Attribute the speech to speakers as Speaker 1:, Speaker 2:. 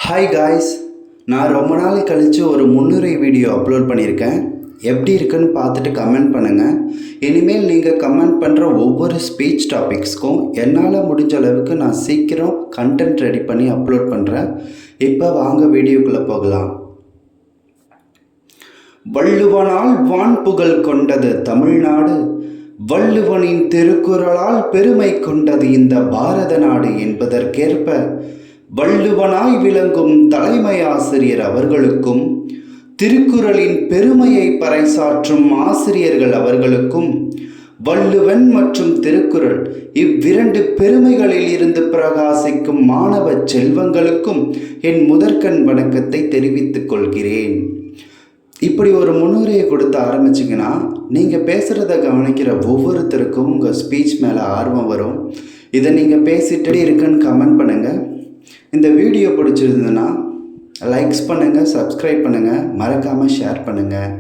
Speaker 1: Hi guys, நான் ரொம்ப நாள் கழித்து ஒரு முன்னுரை வீடியோ அப்லோட் பண்ணியிருக்கேன். எப்படி இருக்குன்னு பார்த்துட்டு கமெண்ட் பண்ணுங்கள். இனிமேல் நீங்கள் கமெண்ட் பண்ணுற ஒவ்வொரு ஸ்பீச் டாபிக்ஸ்க்கும் என்னால் முடிஞ்ச அளவுக்கு நான் சீக்கிரம் கண்டென்ட் ரெடி பண்ணி அப்லோட் பண்ணுறேன். இப்போ வாங்க வீடியோக்குள்ளே போகலாம். வள்ளுவனால் வான்புகழ் கொண்டது தமிழ்நாடு, வள்ளுவனின் திருக்குறளால் பெருமை கொண்டது இந்த பாரத நாடு என்பதற்கேற்ப வள்ளுவனாய் விளங்கும் தலைமை ஆசிரியர் அவர்களுக்கும், திருக்குறளின் பெருமையை பறைசாற்றும் ஆசிரியர்கள் அவர்களுக்கும், வள்ளுவன் மற்றும் திருக்குறள் இவ்விரண்டு பெருமைகளில் இருந்து பிரகாசிக்கும் மாணவ செல்வங்களுக்கும் என் முதற்கண் வணக்கத்தை தெரிவித்துக் கொள்கிறேன். இப்படி ஒரு முன்னுரையை கொடுத்து ஆரம்பிச்சிங்கன்னா நீங்கள் பேசுகிறத கவனிக்கிற ஒவ்வொருத்தருக்கும் உங்கள் ஸ்பீச் மேலே ஆர்வம் வரும். இதை நீங்கள் பேசிகிட்டே இருக்குன்னு கமெண்ட் பண்ணுங்கள். இந்த வீடியோ பிடிச்சிருந்ததுன்னா லைக்ஸ் பண்ணுங்கள், சப்ஸ்கிரைப் பண்ணுங்கள், மறக்காமல் ஷேர் பண்ணுங்கள்.